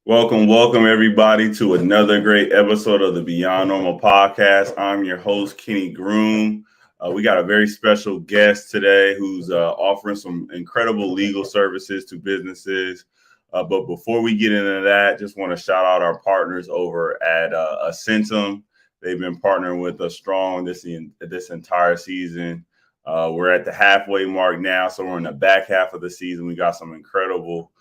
Welcome everybody to another great episode of the Beyond Normal podcast. I'm your host, Kenny Groom. We got a very special guest today who's offering some incredible legal services to businesses. But before we get into that, just want to shout out our partners over at Ascentum. They've been partnering with us strong this entire season. We're at the halfway mark now, so we're in the back half of the season. We got some incredible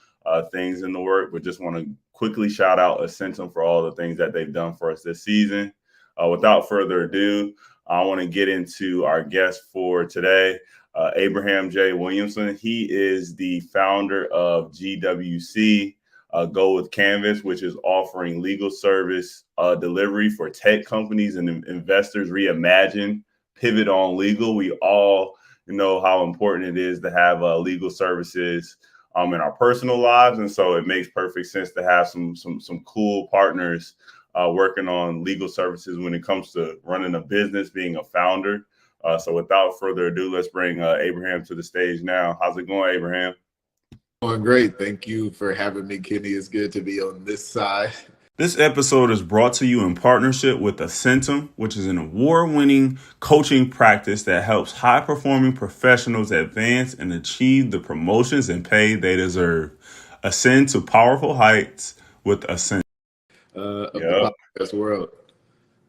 things in the work, but just want to quickly shout out Ascentum for all the things that they've done for us this season. Without further ado, I want to get into our guest for today, Abraham J. Williamson. He is the founder of GWC, Go With Canvas, which is offering legal service delivery for tech companies and investors. Reimagine, pivot on legal. We all know how important it is to have legal services in our personal lives, and so it makes perfect sense to have some cool partners working on legal services when it comes to running a business, being a founder. So without further ado, let's bring Abraham to the stage now. How's it going, Abraham? Going great. Thank you for having me, Kenny. It's good to be on this side. This episode is brought to you in partnership with Ascentum, which is an award-winning coaching practice that helps high-performing professionals advance and achieve the promotions and pay they deserve. Ascend to powerful heights with Ascentum. Of the podcast world.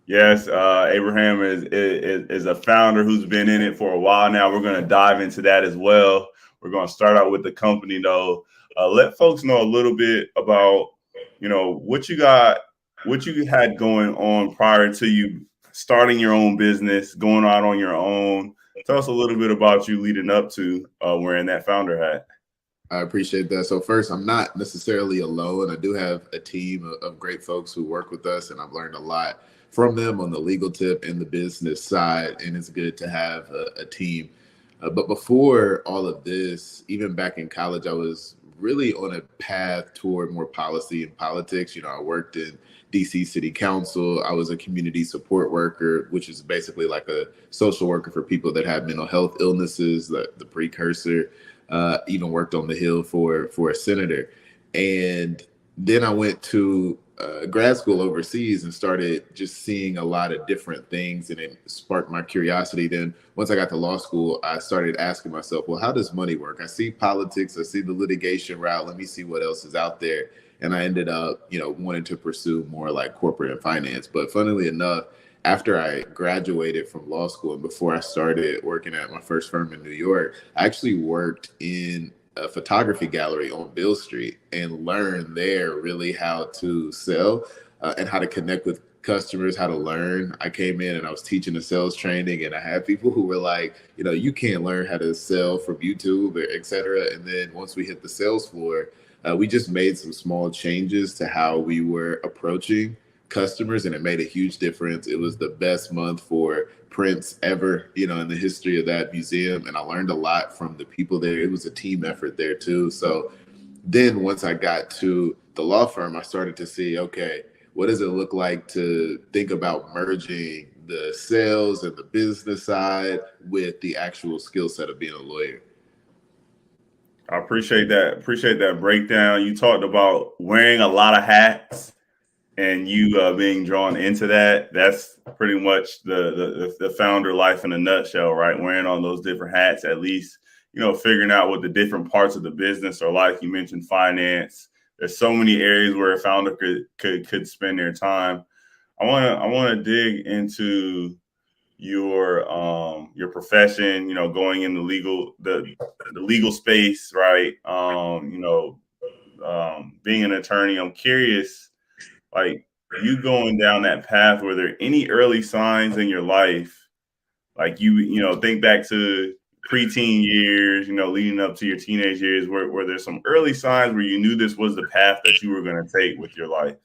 Yes, Abraham is a founder who's been in it for a while now. We're going to dive into that as well. We're going to start out with the company, though. Let folks know a little bit about what you had going on prior to you starting your own business, going out on your own. Tell us a little bit about you leading up to wearing that founder hat. I appreciate that. So first, I'm not necessarily alone. I do have a team of great folks who work with us, and I've learned a lot from them on the legal tip and the business side, and it's good to have a team. But before all of this, even back in college, I was really on a path toward more policy and politics. I worked in DC City Council. I was a community support worker, which is basically like a social worker for people that have mental health illnesses, the precursor. Even worked on the Hill for a senator. And then I went to grad school overseas and started just seeing a lot of different things, and it sparked my curiosity. Then once I got to law school, I started asking myself, well, how does money work? I see politics, I see the litigation route, let me see what else is out there. And I ended up, wanting to pursue more like corporate and finance. But funnily enough, after I graduated from law school and before I started working at my first firm in New York, I actually worked in a photography gallery on Beale Street and learned there really how to sell and how to connect with customers, how to learn. I came in and I was teaching the sales training, and I had people who were like, you can't learn how to sell from YouTube, et cetera. And then once we hit the sales floor, we just made some small changes to how we were approaching customers, and it made a huge difference. It was the best month for prints ever, in the history of that museum. And I learned a lot from the people there. It was a team effort there too. So then once I got to the law firm, I started to see, okay, what does it look like to think about merging the sales and the business side with the actual skill set of being a lawyer? I appreciate that. Appreciate that breakdown. You talked about wearing a lot of hats and you being drawn into that. That's pretty much the founder life in a nutshell, right? Wearing all those different hats, at least, figuring out what the different parts of the business are like. You mentioned finance. There's so many areas where a founder could spend their time. I want to dig into your profession, going in the legal space, right? Being an attorney, I'm curious, like, you going down that path, were there any early signs in your life, like think back to preteen years, leading up to your teenage years, were there some early signs where you knew this was the path that you were going to take with your life?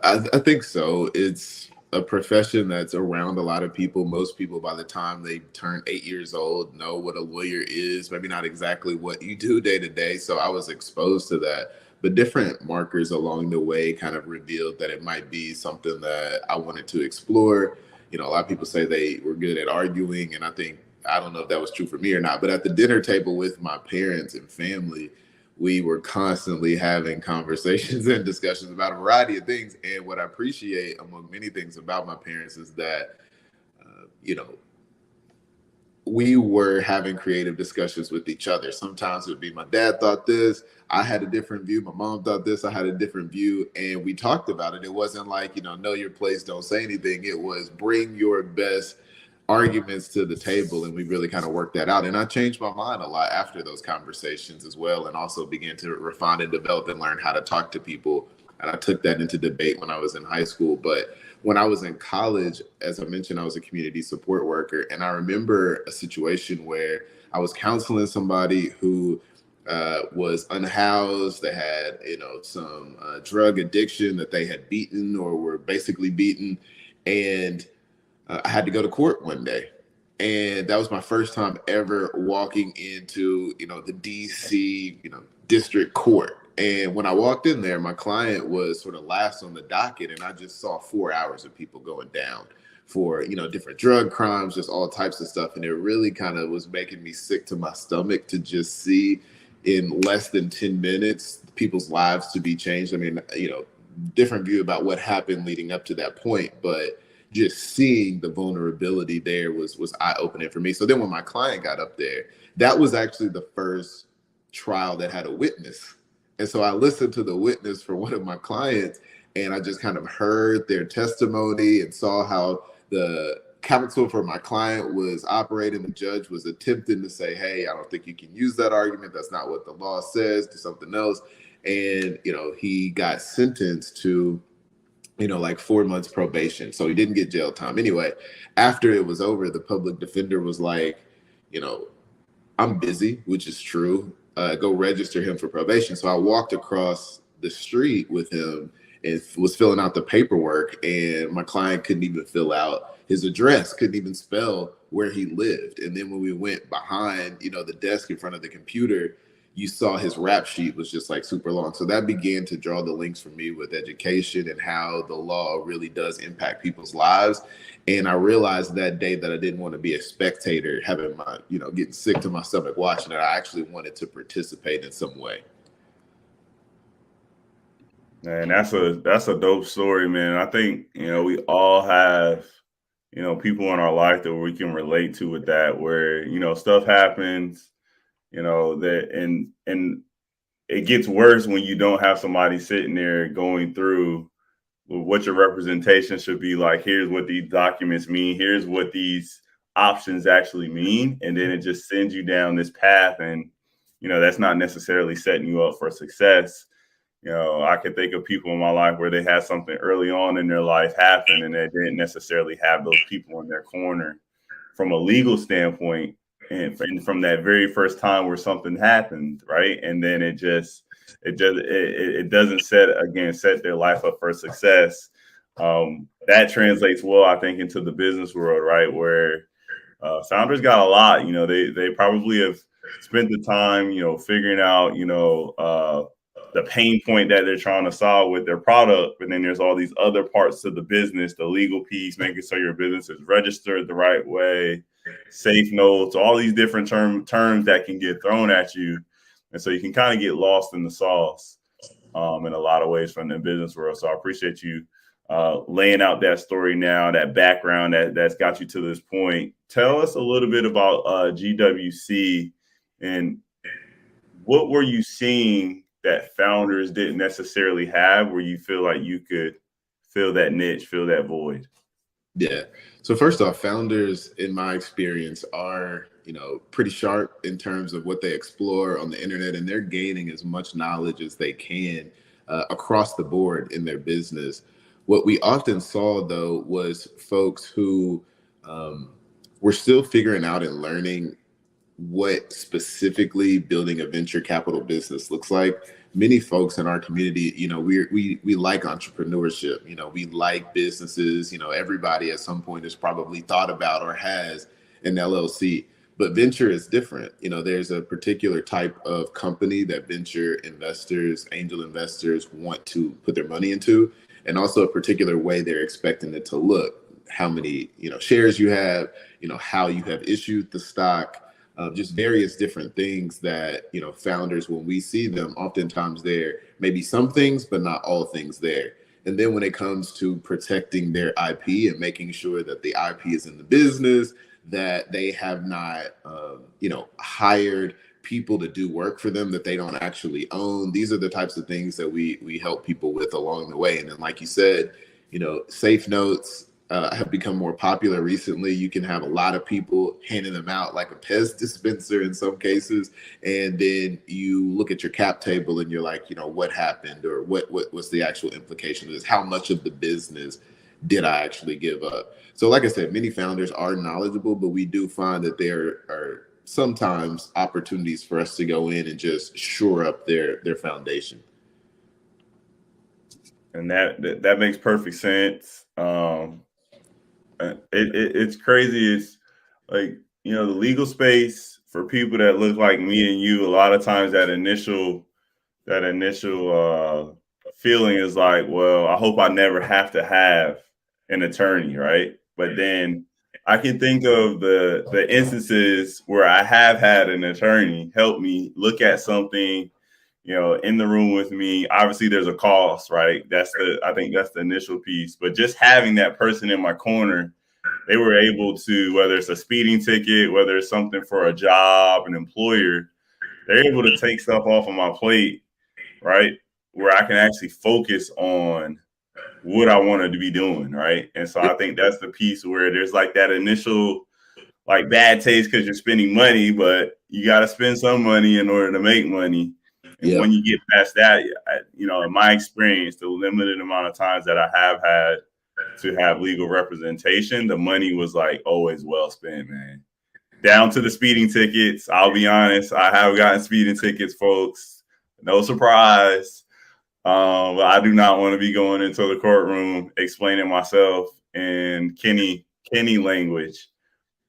I think so. It's a profession that's around a lot of people. Most people, by the time they turn 8 years old, know what a lawyer is, maybe not exactly what you do day to day. So I was exposed to that. But different markers along the way kind of revealed that it might be something that I wanted to explore. A lot of people say they were good at arguing, and I don't know if that was true for me or not, but at the dinner table with my parents and family, we were constantly having conversations and discussions about a variety of things. And what I appreciate, among many things, about my parents is that, you know, we were having creative discussions with each other. Sometimes it would be my dad thought this, I had a different view. My mom thought this, I had a different view. And we talked about it. It wasn't like, know your place, don't say anything. It was bring your best arguments to the table. And we really kind of worked that out. And I changed my mind a lot after those conversations as well. And also began to refine and develop and learn how to talk to people. And I took that into debate when I was in high school. But when I was in college, as I mentioned, I was a community support worker. And I remember a situation where I was counseling somebody who was unhoused. They had, some drug addiction that they had beaten or were basically beaten. And I had to go to court one day. And that was my first time ever walking into, the DC, district court. And when I walked in there, my client was sort of last on the docket, and I just saw 4 hours of people going down for, different drug crimes, just all types of stuff. And it really kind of was making me sick to my stomach to just see in less than 10 minutes people's lives to be changed. I mean, different view about what happened leading up to that point, but just seeing the vulnerability there was eye-opening for me. So then when my client got up there, that was actually the first trial that had a witness. And so I listened to the witness for one of my clients, and I just kind of heard their testimony and saw how the counsel for my client was operating. The judge was attempting to say, hey, I don't think you can use that argument. That's not what the law says. Do something else. And, he got sentenced to, like 4 months probation. So he didn't get jail time. Anyway, after it was over, the public defender was like, I'm busy, which is true. Go register him for probation. So I walked across the street with him and was filling out the paperwork, and my client couldn't even fill out his address, couldn't even spell where he lived. And then when we went behind, the desk in front of the computer, you saw his rap sheet was just like super long. So that began to draw the links for me with education and how the law really does impact people's lives. And I realized that day that I didn't want to be a spectator, having my, getting sick to my stomach watching it. I actually wanted to participate in some way. Man, that's a dope story, man. I think, we all have, people in our life that we can relate to with that, where, stuff happens, that and it gets worse when you don't have somebody sitting there going through what your representation should be like. Here's what these documents mean. Here's what these options actually mean. And then it just sends you down this path. And, that's not necessarily setting you up for success. I can think of people in my life where they had something early on in their life happen and they didn't necessarily have those people in their corner from a legal standpoint. And from that very first time where something happened, right? And then it doesn't set their life up for success. That translates well, I think, into the business world, right? Where founders got a lot, they probably have spent the time, figuring out, the pain point that they're trying to solve with their product. But then there's all these other parts to the business, the legal piece, making sure your business is registered the right way, safe notes, all these different terms that can get thrown at you. And so you can kind of get lost in the sauce in a lot of ways from the business world. So I appreciate you laying out that story now, that background that's got you to this point. Tell us a little bit about GWC and what were you seeing that founders didn't necessarily have, where you feel like you could fill that niche, fill that void? Yeah. So first off, founders, in my experience, are, pretty sharp in terms of what they explore on the internet, and they're gaining as much knowledge as they can across the board in their business. What we often saw, though, was folks who were still figuring out and learning what specifically building a venture capital business looks like. Many folks in our community, we like entrepreneurship, we like businesses, everybody at some point has probably thought about or has an LLC, but venture is different. There's a particular type of company that venture investors, angel investors want to put their money into, and also a particular way they're expecting it to look. How many, shares you have, how you have issued the stock, just various different things that, founders, when we see them, oftentimes there may be some things, but not all things there. And then when it comes to protecting their IP and making sure that the IP is in the business, that they have not, hired people to do work for them that they don't actually own. These are the types of things that we help people with along the way. And then, like you said, safe notes have become more popular recently. You can have a lot of people handing them out like a Pez dispenser in some cases, and then you look at your cap table and you're like, what happened, or what's the actual implication of this? How much of the business did I actually give up? So, like I said, many founders are knowledgeable, but we do find that there are sometimes opportunities for us to go in and just shore up their foundation. And that makes perfect sense. It's crazy. It's like, the legal space for people that look like me and you, a lot of times that initial feeling is like, well, I hope I never have to have an attorney, right? But then I can think of the instances where I have had an attorney help me look at something, in the room with me. Obviously there's a cost, right? I think that's the initial piece, but just having that person in my corner, they were able to, whether it's a speeding ticket, whether it's something for a job, an employer, they're able to take stuff off of my plate, right? Where I can actually focus on what I wanted to be doing, right? And so I think that's the piece where there's like that initial like bad taste because you're spending money, but you got to spend some money in order to make money. And when you get past that, in my experience, the limited amount of times that I have had to have legal representation, the money was like always well spent, man. Down to the speeding tickets. I'll be honest, I have gotten speeding tickets, folks. No surprise. But I do not want to be going into the courtroom explaining myself in Kenny language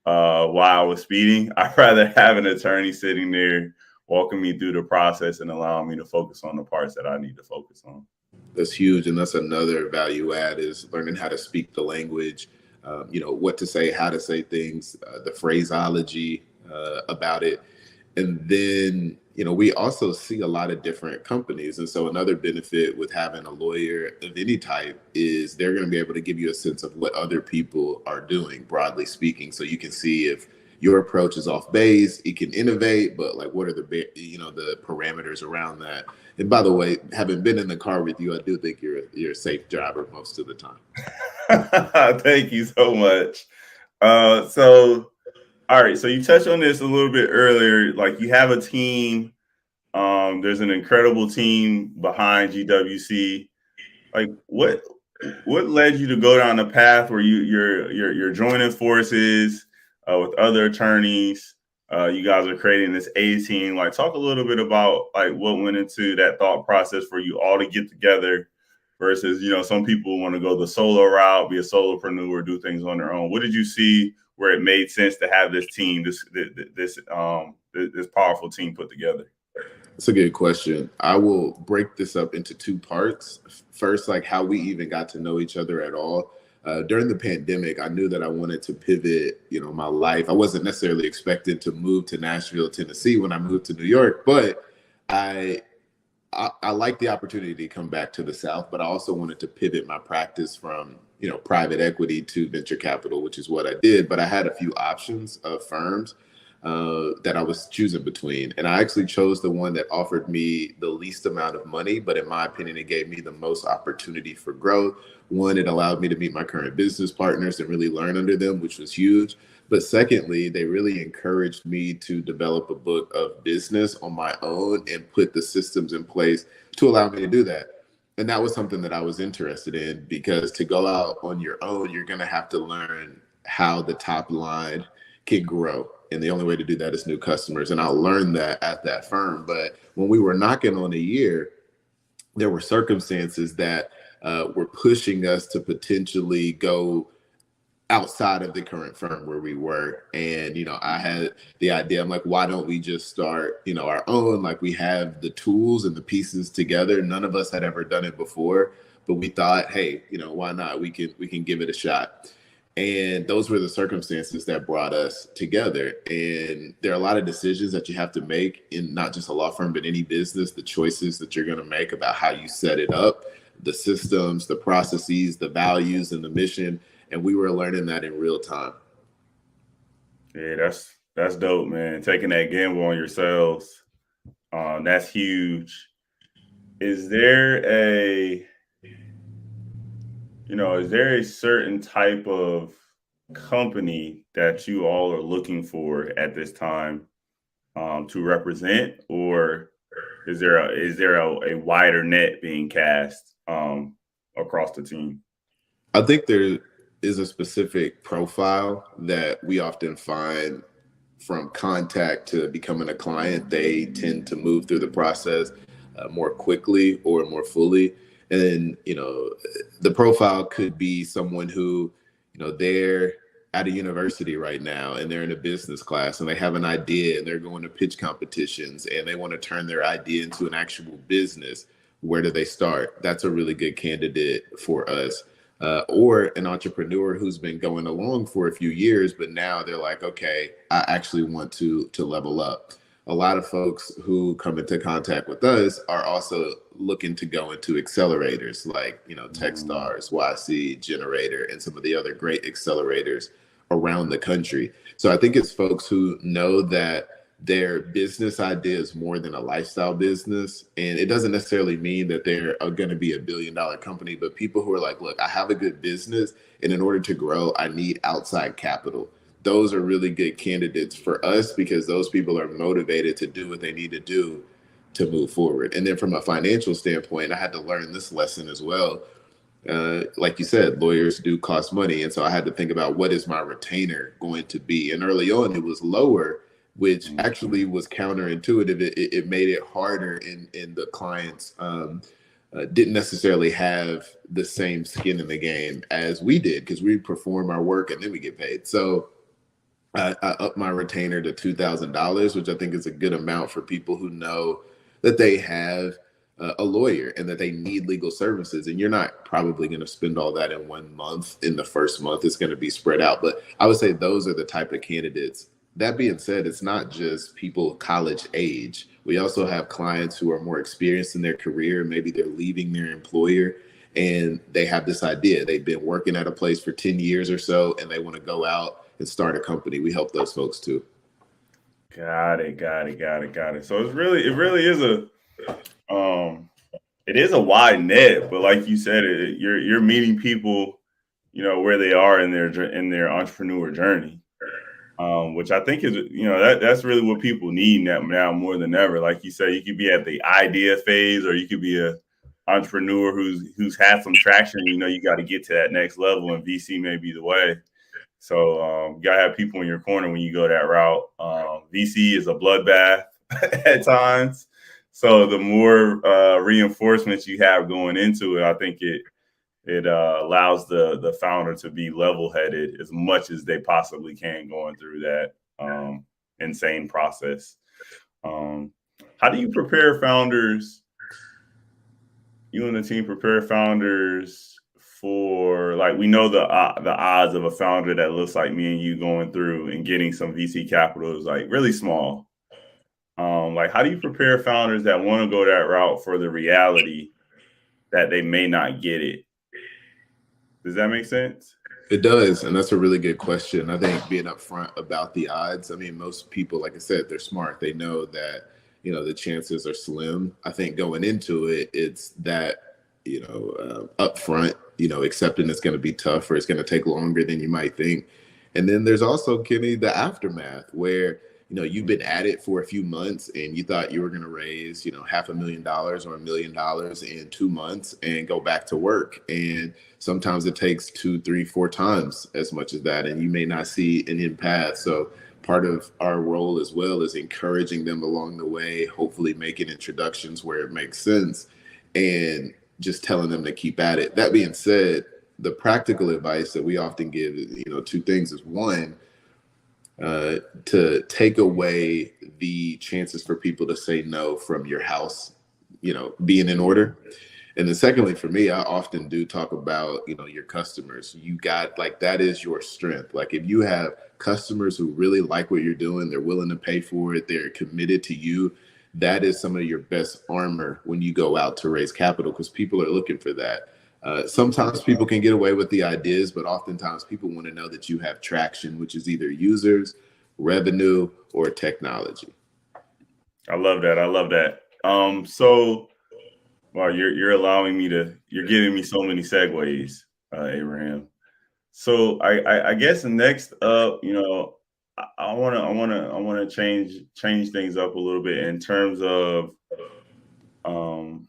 while I was speeding. I'd rather have an attorney sitting there walking me through the process and allowing me to focus on the parts that I need to focus on. That's huge. And that's another value add, is learning how to speak the language, what to say, how to say things, the phraseology about it. And then, we also see a lot of different companies. And so another benefit with having a lawyer of any type is they're going to be able to give you a sense of what other people are doing, broadly speaking. So you can see if your approach is off base, it can innovate, but like, what are the parameters around that? And by the way, having been in the car with you, I do think you're a safe driver most of the time. Thank you so much. All right, so you touched on this a little bit earlier. Like, you have a team. There's an incredible team behind GWC. Like, what led you to go down the path where you're joining forces with other attorneys? You guys are creating this A team. Like, talk a little bit about like what went into that thought process for you all to get together versus, some people want to go the solo route, be a solopreneur, do things on their own. What did you see where it made sense to have this team, this powerful team put together? That's a good question. I will break this up into two parts. First, like how we even got to know each other at all. During the pandemic, I knew that I wanted to pivot, my life. I wasn't necessarily expected to move to Nashville, Tennessee when I moved to New York, but I liked the opportunity to come back to the South, but I also wanted to pivot my practice from, private equity to venture capital, which is what I did. But I had a few options of firms that I was choosing between. And I actually chose the one that offered me the least amount of money, but in my opinion, it gave me the most opportunity for growth. One, it allowed me to meet my current business partners and really learn under them, which was huge. But secondly, they really encouraged me to develop a book of business on my own and put the systems in place to allow me to do that. And that was something that I was interested in, because to go out on your own, you're going to have to learn how the top line can grow. And the only way to do that is new customers. And I learned that at that firm. But when we were knocking on a year, there were circumstances that were pushing us to potentially go outside of the current firm where we were. And, I had the idea, I'm like, why don't we just start, our own? Like, we have the tools and the pieces together. None of us had ever done it before, but we thought, hey, why not? We can give it a shot. And those were the circumstances that brought us together. And there are a lot of decisions that you have to make in not just a law firm, but any business, the choices that you're going to make about how you set it up, the systems, the processes, the values, and the mission. And we were learning that in real time. Yeah, that's dope, man. Taking that gamble on yourselves, that's huge. Is there a certain type of company that you all are looking for at this time to represent, or is there a wider net being cast across the team? I think there is a specific profile that we often find from contact to becoming a client. They tend to move through the process more quickly or more fully. And, the profile could be someone who, they're at a university right now and they're in a business class and they have an idea and they're going to pitch competitions and they want to turn their idea into an actual business. Where do they start? That's a really good candidate for us. Or an entrepreneur who's been going along for a few years, but now they're like, okay, I actually want to level up. A lot of folks who come into contact with us are also looking to go into accelerators like, Techstars, YC, Generator, and some of the other great accelerators around the country. So I think it's folks who know that their business idea is more than a lifestyle business. And it doesn't necessarily mean that they're going to be a $1 billion company, but people who are like, look, I have a good business, and in order to grow, I need outside capital. Those are really good candidates for us because those people are motivated to do what they need to do to move forward. And then from a financial standpoint, I had to learn this lesson as well. Like you said, lawyers do cost money. And so I had to think about what is my retainer going to be? And early on, it was lower, which actually was counterintuitive. It made it harder, in the clients didn't necessarily have the same skin in the game as we did because we perform our work and then we get paid. So I upped my retainer to $2,000, which I think is a good amount for people who know that they have a lawyer and that they need legal services. And you're not probably going to spend all that in 1 month. In the first month, it's going to be spread out. But I would say those are the type of candidates. That being said, it's not just people college age. We also have clients who are more experienced in their career. Maybe they're leaving their employer and they have this idea. They've been working at a place for 10 years or so, and they want to go out and start a company. We help those folks too. Got it. So it really is it is a wide net, but like you said, you're meeting people, where they are in their entrepreneur journey, which I think is, that's really what people need now more than ever. Like you said, you could be at the idea phase, or you could be a entrepreneur who's had some traction. You got to get to that next level, and VC may be the way. So you gotta have people in your corner when you go that route. VC is a bloodbath at times. So the more reinforcements you have going into it, I think it allows the founder to be level-headed as much as they possibly can going through that insane process. How do you prepare founders? You and the team prepare founders for, like, we know the odds of a founder that looks like me and you going through and getting some VC capital is like really small. Like, how do you prepare founders that want to go that route for the reality that they may not get it? Does that make sense? It does. And that's a really good question. I think being upfront about the odds. I mean, most people, like I said, they're smart. They know that, the chances are slim. I think going into it, it's that, upfront, accepting it's going to be tough or it's going to take longer than you might think. And then there's also, Kenny, the aftermath where, you've been at it for a few months and you thought you were going to raise, $500,000 or $1 million in 2 months and go back to work. And sometimes it takes 2, 3, 4 times as much as that. And you may not see an end path. So part of our role as well is encouraging them along the way, hopefully making introductions where it makes sense and just telling them to keep at it. That being said, the practical advice that we often give is, 2 things is one, to take away the chances for people to say no from your house, being in order. And then secondly, for me, I often do talk about, your customers. You got like, that is your strength. Like if you have customers who really like what you're doing, they're willing to pay for it, they're committed to you. That is some of your best armor when you go out to raise capital, because people are looking for that. Sometimes people can get away with the ideas, but oftentimes people want to know that you have traction, which is either users, revenue, or technology. I love that. I love that. So wow, you're allowing me to. You're giving me so many segues, Abraham. So I guess the next up, I wanna change things up a little bit in terms of um,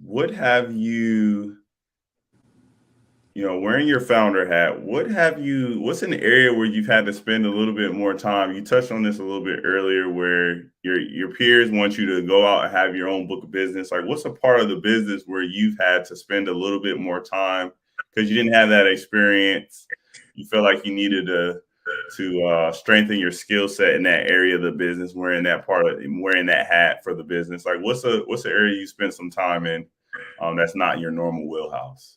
what have you, wearing your founder hat, what's an area where you've had to spend a little bit more time? You touched on this a little bit earlier where your peers want you to go out and have your own book of business. Like what's a part of the business where you've had to spend a little bit more time because you didn't have that experience? You feel like you needed to strengthen your skill set in that area of the business, wearing that hat for the business. Like what's the area you spent some time in that's not your normal wheelhouse?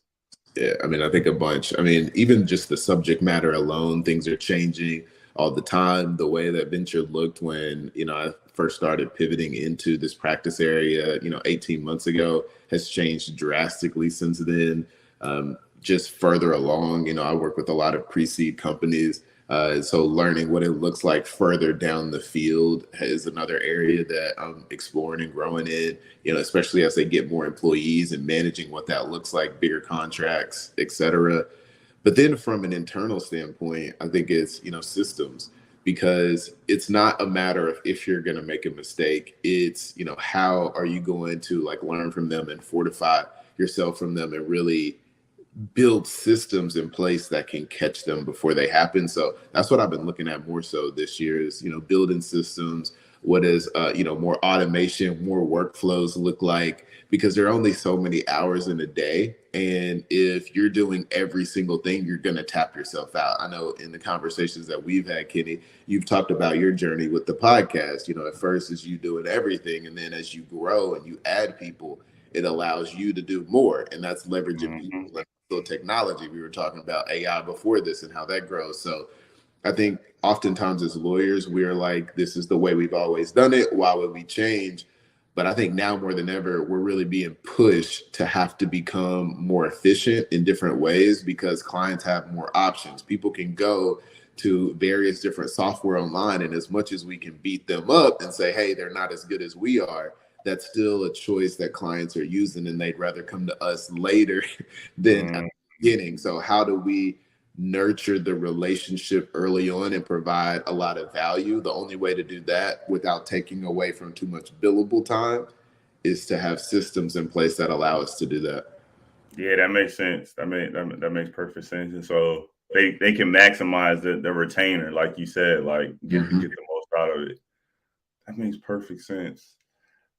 Yeah, I mean, I think a bunch. I mean, even just the subject matter alone, things are changing all the time. The way that venture looked when, I first started pivoting into this practice area, 18 months ago has changed drastically since then. Just further along, I work with a lot of pre-seed companies. So learning what it looks like further down the field is another area that I'm exploring and growing in, especially as they get more employees and managing what that looks like, bigger contracts, et cetera. But then from an internal standpoint, I think it's, systems, because it's not a matter of if you're going to make a mistake. It's, how are you going to like learn from them and fortify yourself from them and really build systems in place that can catch them before they happen. So that's what I've been looking at more so this year is, building systems. What is, more automation, more workflows look like, because there are only so many hours in a day. And if you're doing every single thing, you're going to tap yourself out. I know in the conversations that we've had, Kenny, you've talked about your journey with the podcast. At first is you doing everything. And then as you grow and you add people, it allows you to do more. And that's leveraging people. Mm-hmm. Technology. We were talking about AI before this and how that grows. So I think oftentimes as lawyers, we're like, this is the way we've always done it. Why would we change? But I think now more than ever, we're really being pushed to have to become more efficient in different ways because clients have more options. People can go to various different software online. And as much as we can beat them up and say, hey, they're not as good as we are, that's still a choice that clients are using, and they'd rather come to us later than at the beginning. So how do we nurture the relationship early on and provide a lot of value? The only way to do that without taking away from too much billable time is to have systems in place that allow us to do that. Yeah, that makes sense. That makes perfect sense. And so they can maximize the retainer, like you said, like get the most out of it. That makes perfect sense.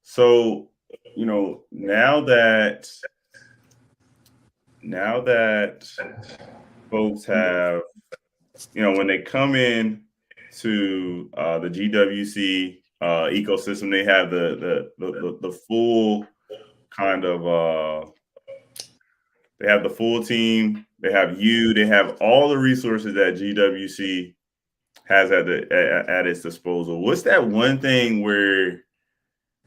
So, now that folks have, when they come in to the GWC ecosystem, they have the full kind of they have the full team. They have they have all the resources that GWC has at its disposal. What's that one thing where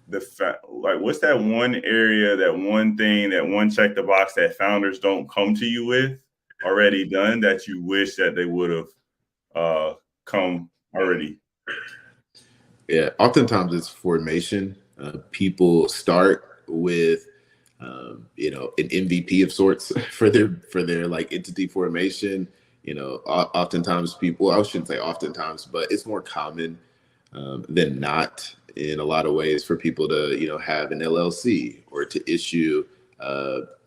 what's that one area, that one thing, that one check the box that founders don't come to you with already done that you wish that they would have come already? Yeah, oftentimes it's formation. People start with an MVP of sorts for their like entity formation. Oftentimes people, I shouldn't say oftentimes, but it's more common than not in a lot of ways for people to, have an LLC or to issue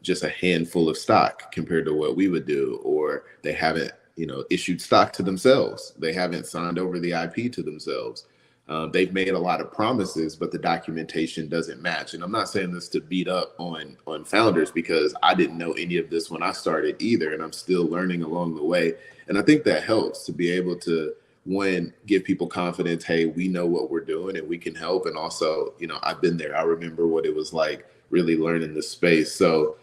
just a handful of stock compared to what we would do, or they haven't, issued stock to themselves. They haven't signed over the IP to themselves. They've made a lot of promises, but the documentation doesn't match. And I'm not saying this to beat up on founders, because I didn't know any of this when I started either, and I'm still learning along the way. And I think that helps to be able to, one, give people confidence. Hey, we know what we're doing and we can help. And also, I've been there. I remember what it was like really learning the space. So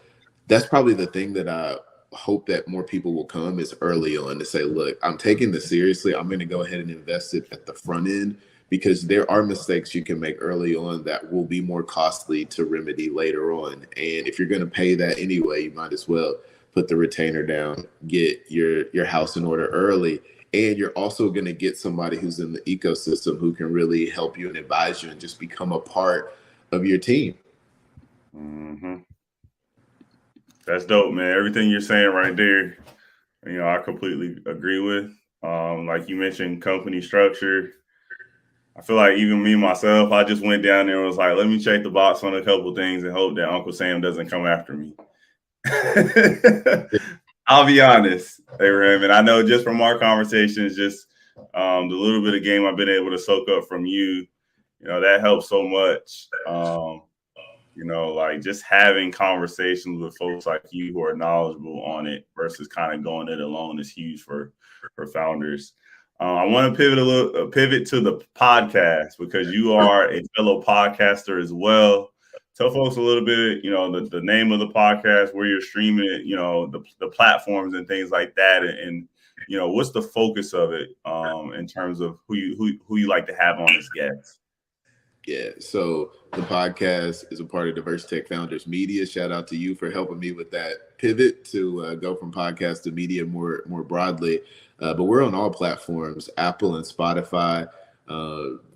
that's probably the thing that I hope that more people will come is early on to say, look, I'm taking this seriously. I'm going to go ahead and invest it at the front end because there are mistakes you can make early on that will be more costly to remedy later on. And if you're going to pay that anyway, you might as well put the retainer down, get your house in order early. And you're also going to get somebody who's in the ecosystem who can really help you and advise you and just become a part of your team. Mm-hmm. That's dope, man. Everything you're saying right there, I completely agree with. Like you mentioned, company structure. I feel like even me myself, I just went down there and was like, let me check the box on a couple things and hope that Uncle Sam doesn't come after me. I'll be honest, Abraham, and I know just from our conversations, just the little bit of game I've been able to soak up from you, that helps so much. Like just having conversations with folks like you who are knowledgeable on it versus kind of going it alone is huge for founders. I want to pivot to the podcast because you are a fellow podcaster as well. Tell folks a little bit, the name of the podcast, where you're streaming it, the platforms and things like that, and what's the focus of it in terms of who you like to have on as guests. Yeah, so the podcast is a part of Diverse Tech Founders Media. Shout out to you for helping me with that pivot to go from podcast to media more broadly. But we're on all platforms, Apple and Spotify.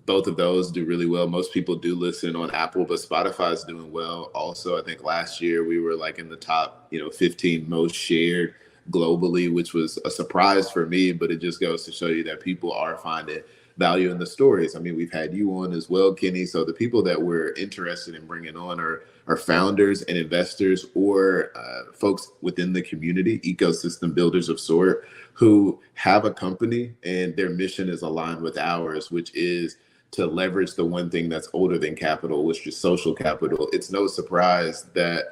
Both of those do really well. Most people do listen on Apple, but Spotify is doing well. Also, I think last year we were like in the top, 15 most shared globally, which was a surprise for me, but it just goes to show you that people are finding value in the stories. I mean, we've had you on as well, Kenny. So the people that we're interested in bringing on are founders and investors or folks within the community, ecosystem builders of sort, who have a company and their mission is aligned with ours, which is to leverage the one thing that's older than capital, which is social capital. It's no surprise that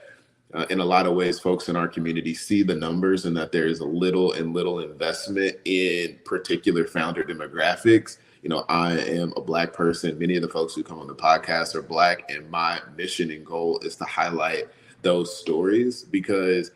in a lot of ways, folks in our community see the numbers and that there is a little investment in particular founder demographics. I am a Black person. Many of the folks who come on the podcast are Black, and my mission and goal is to highlight those stories because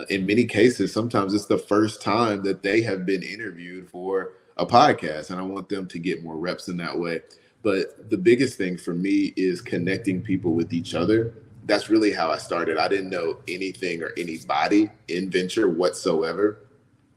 in many cases, sometimes it's the first time that they have been interviewed for a podcast, and I want them to get more reps in that way. But the biggest thing for me is connecting people with each other. That's really how I started. I didn't know anything or anybody in venture whatsoever.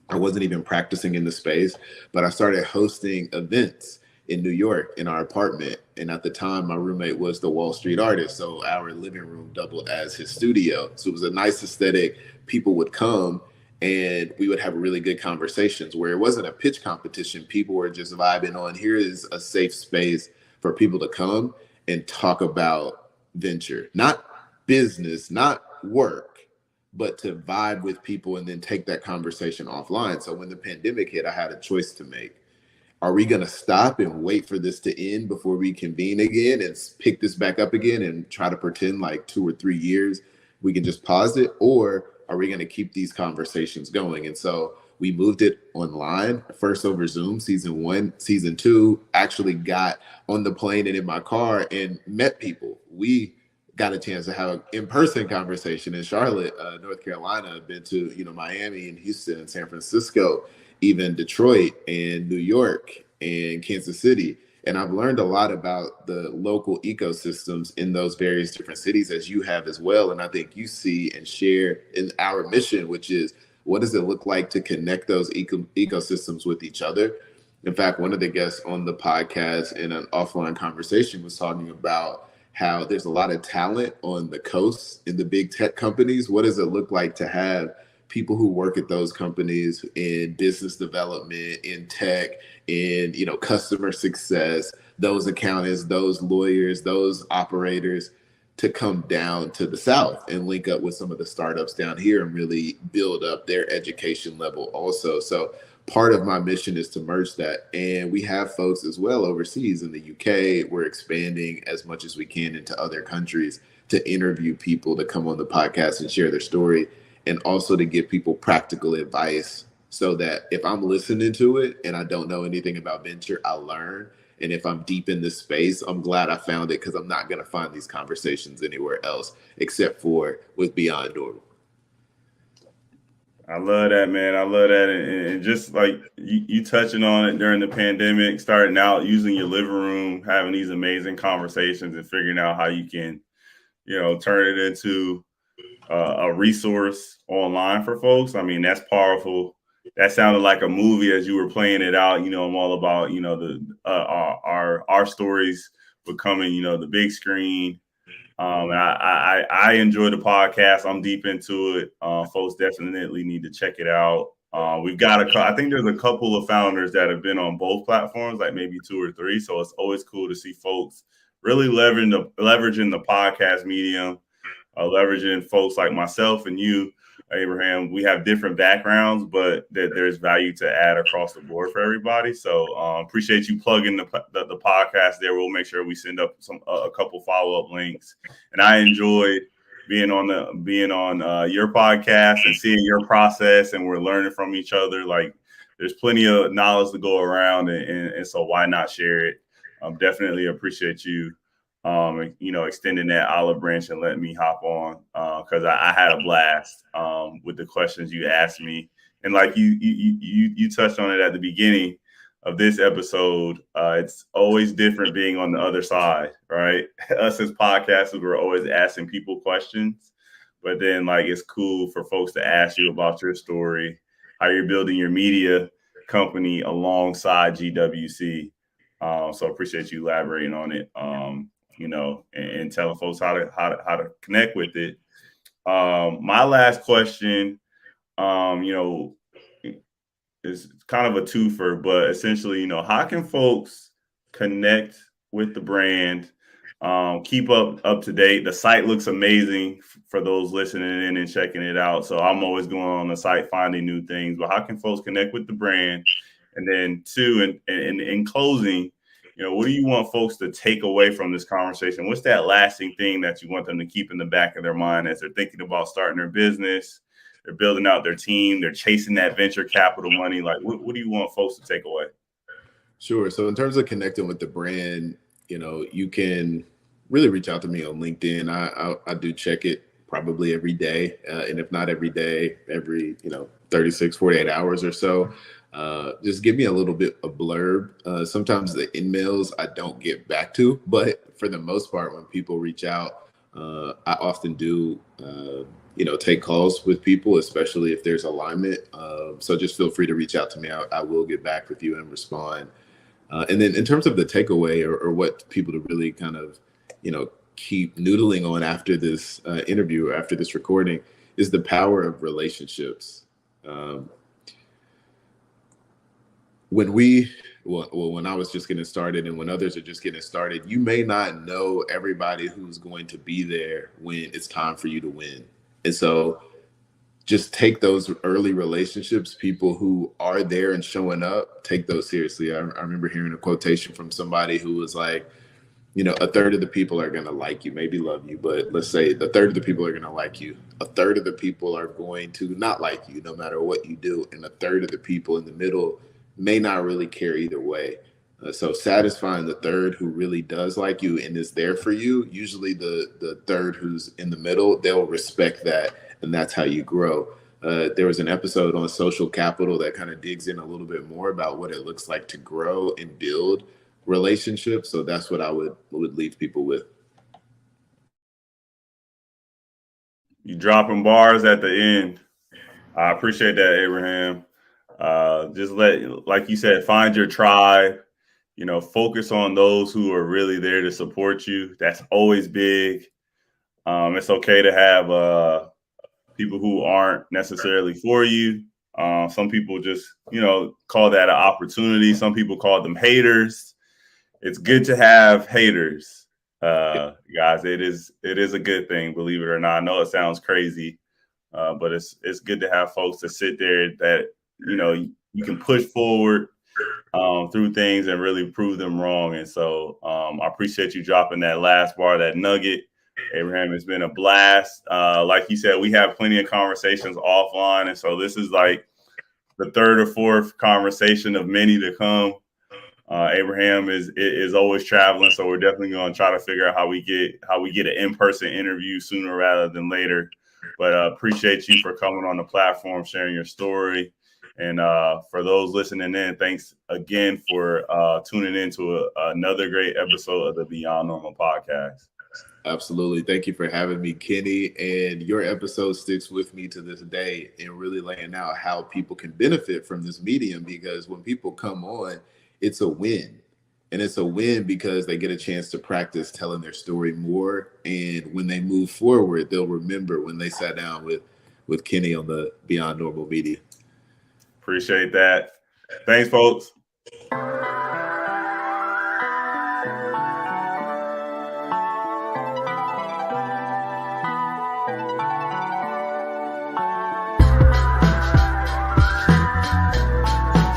I wasn't even practicing in the space, but I started hosting events in New York in our apartment. And at the time, my roommate was the Wall Street artist. So our living room doubled as his studio. So it was a nice aesthetic. People would come and we would have really good conversations where it wasn't a pitch competition. People were just vibing on, here is a safe space for people to come and talk about venture, not business, not work, but to vibe with people and then take that conversation offline. So when the pandemic hit, I had a choice to make. Are we going to stop and wait for this to end before we convene again and pick this back up again and try to pretend like 2 or 3 years we can just pause it? Or are we going to keep these conversations going? And so we moved it online, first over Zoom, season 1. Season 2, actually got on the plane and in my car and met people. We got a chance to have an in-person conversation in Charlotte, North Carolina. I've been to, Miami and Houston and San Francisco, even Detroit and New York and Kansas City. And I've learned a lot about the local ecosystems in those various different cities, as you have as well. And I think you see and share in our mission, which is what does it look like to connect those ecosystems with each other? In fact, one of the guests on the podcast in an offline conversation was talking about how there's a lot of talent on the coast in the big tech companies. What does it look like to have people who work at those companies in business development, in tech, in customer success, those accountants, those lawyers, those operators, to come down to the South and link up with some of the startups down here and really build up their education level also. So part of my mission is to merge that. And we have folks as well overseas in the UK. We're expanding as much as we can into other countries to interview people to come on the podcast and share their story, and also to give people practical advice so that if I'm listening to it and I don't know anything about venture, I'll learn. And if I'm deep in this space, I'm glad I found it, because I'm not going to find these conversations anywhere else except for with Beyond Normal. I love that, man. I love that. And just like you touching on it during the pandemic, starting out using your living room, having these amazing conversations and figuring out how you can, turn it into a resource online for folks. I mean, that's powerful. That sounded like a movie as you were playing it out. I'm all about, the our stories becoming, the big screen. And I enjoy the podcast. I'm deep into it. Folks definitely need to check it out. We've got I think there's a couple of founders that have been on both platforms, like maybe 2 or 3. So it's always cool to see folks really leveraging the podcast medium, leveraging folks like myself and you, Abraham. We have different backgrounds, but there's value to add across the board for everybody. So appreciate you plugging the podcast there. We'll make sure we send up a couple follow-up links. And I enjoyed being on your podcast and seeing your process, and we're learning from each other. Like, there's plenty of knowledge to go around, and so why not share it? Definitely appreciate you extending that olive branch and letting me hop on, because I had a blast with the questions you asked me. And like you touched on it at the beginning of this episode, it's always different being on the other side, right? Us as podcasters, we're always asking people questions, but then like it's cool for folks to ask you about your story, how you're building your media company alongside GWC. So appreciate you elaborating on it. And telling folks how to connect with it. My last question, is kind of a twofer, but essentially, how can folks connect with the brand, keep up to date? The site looks amazing for those listening in and checking it out. So I'm always going on the site, finding new things, but how can folks connect with the brand? And then 2, and in closing, what do you want folks to take away from this conversation? What's that lasting thing that you want them to keep in the back of their mind as they're thinking about starting their business, they're building out their team, they're chasing that venture capital money? Like, what do you want folks to take away? Sure. So in terms of connecting with the brand, you can really reach out to me on LinkedIn. I do check it probably every day. And if not every day, every, 36, 48 hours or so. Just give me a little bit of blurb. Sometimes the emails I don't get back to, but for the most part, when people reach out, I often do, take calls with people, especially if there's alignment. So just feel free to reach out to me. I will get back with you and respond. And then in terms of the takeaway or what people to really kind of, keep noodling on after this interview or after this recording is the power of relationships. When I was just getting started and when others are just getting started, you may not know everybody who's going to be there when it's time for you to win. And so just take those early relationships, people who are there and showing up, take those seriously. I remember hearing a quotation from somebody who was like, a third of the people are going to like you, maybe love you, but let's say a third of the people are going to like you. A third of the people are going to not like you no matter what you do. And a third of the people in the middle may not really care either way. So satisfying the third who really does like you and is there for you, usually the third who's in the middle, they'll respect that. And that's how you grow. There was an episode on social capital that kind of digs in a little bit more about what it looks like to grow and build relationships. So that's what I would leave people with. You dropping bars at the end. I appreciate that, Abraham. Just like you said, find your tribe, focus on those who are really there to support you. That's always big. It's okay to have people who aren't necessarily for you. Some people just, call that an opportunity. Some people call them haters. It's good to have haters, guys. It is a good thing, believe it or not. I know it sounds crazy, but it's good to have folks to sit there that, you can push forward through things and really prove them wrong. And so I appreciate you dropping that last bar, that nugget. Abraham, it's been a blast. Like you said, we have plenty of conversations offline. And so this is like the third or fourth conversation of many to come. Abraham is always traveling, so we're definitely going to try to figure out how we get an in-person interview sooner rather than later. But appreciate you for coming on the platform, sharing your story. And for those listening in, thanks again for tuning in to another great episode of the Beyond Normal podcast. Absolutely. Thank you for having me, Kenny. And your episode sticks with me to this day in really laying out how people can benefit from this medium, because when people come on, it's a win. And it's a win because they get a chance to practice telling their story more. And when they move forward, they'll remember when they sat down with Kenny on the Beyond Normal Media. Appreciate that. Thanks, folks.